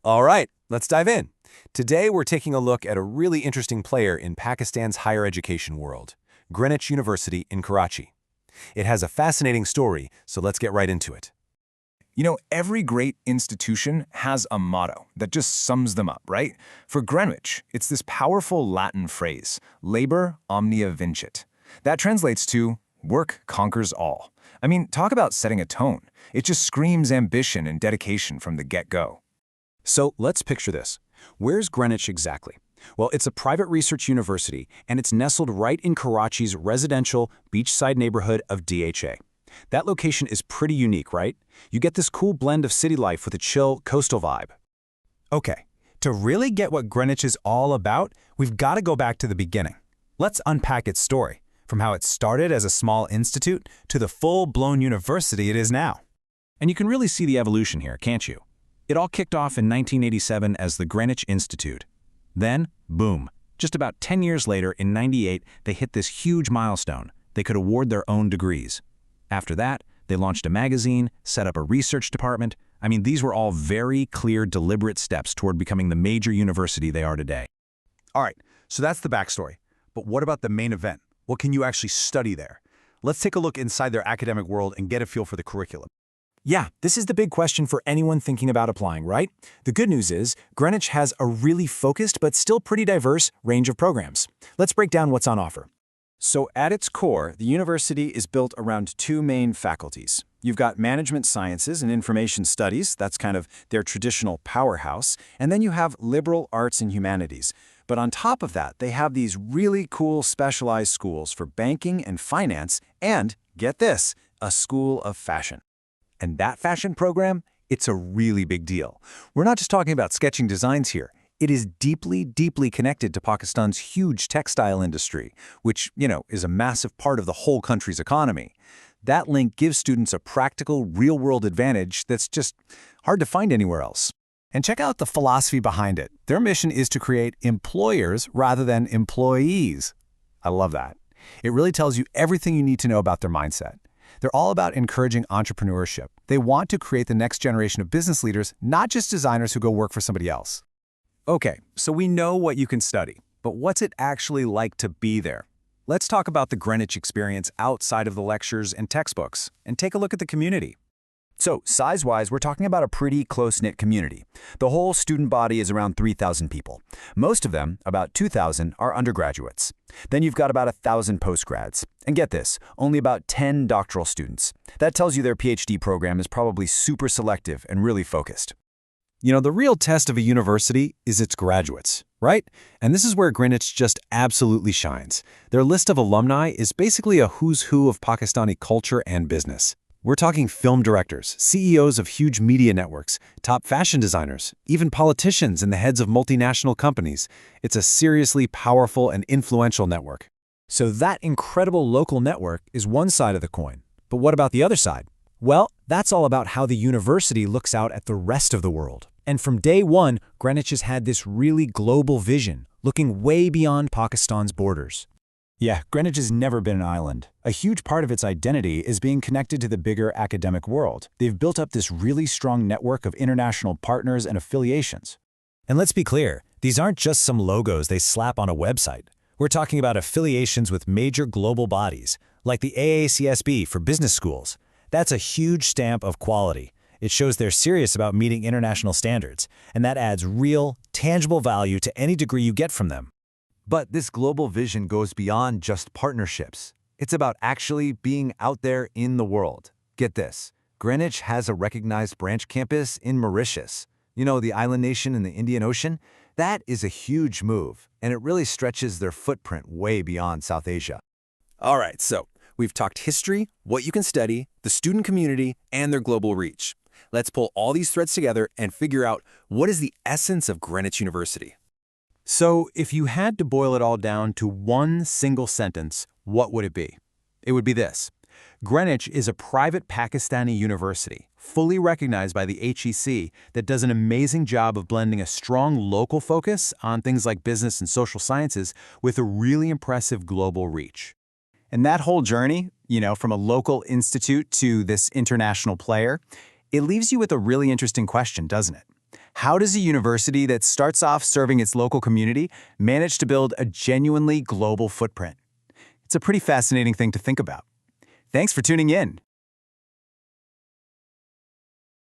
All right, let's dive in. Today, we're taking a look at a really interesting player in Pakistan's higher education world, Greenwich University in Karachi. It has a fascinating story, so let's get right into it. You know, every great institution has a motto that just sums them up, right? For Greenwich, it's this powerful Latin phrase, labor omnia vincit. That translates to work conquers all. I mean, talk about setting a tone. It just screams ambition and dedication from the get-go. So let's picture this. Where's Greenwich exactly? Well, it's a private research university, and it's nestled right in Karachi's residential beachside neighborhood of DHA. That location is pretty unique, right? You get this cool blend of city life with a chill coastal vibe. Okay, to really get what Greenwich is all about, we've got to go back to the beginning. Let's unpack its story, from how it started as a small institute to the full-blown university it is now. And you can really see the evolution here, can't you? It all kicked off in 1987 as the Greenwich Institute. Then, boom, just about 10 years later, in '98, they hit this huge milestone. They could award their own degrees. After that, they launched a magazine, set up a research department. I mean, these were all very clear, deliberate steps toward becoming the major university they are today. All right, so that's the backstory. But what about the main event? What can you actually study there? Let's take a look inside their academic world and get a feel for the curriculum. Yeah, this is the big question for anyone thinking about applying, right? The good news is, Greenwich has a really focused but still pretty diverse range of programs. Let's break down what's on offer. So at its core, the university is built around two main faculties. You've got management sciences and information studies, that's kind of their traditional powerhouse, and then you have liberal arts and humanities. But on top of that, they have these really cool specialized schools for banking and finance, and, get this, a school of fashion. And that fashion program, it's a really big deal. We're not just talking about sketching designs here. It is deeply, deeply connected to Pakistan's huge textile industry, which, is a massive part of the whole country's economy. That link gives students a practical, real-world advantage that's just hard to find anywhere else. And check out the philosophy behind it. Their mission is to create employers rather than employees. I love that. It really tells you everything you need to know about their mindset. They're all about encouraging entrepreneurship. They want to create the next generation of business leaders, not just designers who go work for somebody else. Okay, so we know what you can study, but what's it actually like to be there? Let's talk about the Greenwich experience outside of the lectures and textbooks, and take a look at the community. So, size-wise, we're talking about a pretty close-knit community. The whole student body is around 3,000 people. Most of them, about 2,000, are undergraduates. Then you've got about 1,000 postgrads. And get this, only about 10 doctoral students. That tells you their PhD program is probably super selective and really focused. The real test of a university is its graduates, right? And this is where Greenwich just absolutely shines. Their list of alumni is basically a who's who of Pakistani culture and business. We're talking film directors, CEOs of huge media networks, top fashion designers, even politicians and the heads of multinational companies. It's a seriously powerful and influential network. So that incredible local network is one side of the coin. But what about the other side? Well, that's all about how the university looks out at the rest of the world. And from day one, Greenwich has had this really global vision, looking way beyond Pakistan's borders. Yeah, Greenwich has never been an island. A huge part of its identity is being connected to the bigger academic world. They've built up this really strong network of international partners and affiliations. And let's be clear, these aren't just some logos they slap on a website. We're talking about affiliations with major global bodies, like the AACSB for business schools. That's a huge stamp of quality. It shows they're serious about meeting international standards, and that adds real, tangible value to any degree you get from them. But this global vision goes beyond just partnerships. It's about actually being out there in the world. Get this, Greenwich has a recognized branch campus in Mauritius. The island nation in the Indian Ocean? That is a huge move, and it really stretches their footprint way beyond South Asia. All right, so we've talked history, what you can study, the student community, and their global reach. Let's pull all these threads together and figure out what is the essence of Greenwich University. So, if you had to boil it all down to one single sentence, what would it be? It would be this. Greenwich is a private Pakistani university, fully recognized by the HEC, that does an amazing job of blending a strong local focus on things like business and social sciences with a really impressive global reach. And that whole journey, from a local institute to this international player, it leaves you with a really interesting question, doesn't it? How does a university that starts off serving its local community manage to build a genuinely global footprint? It's a pretty fascinating thing to think about. Thanks for tuning in.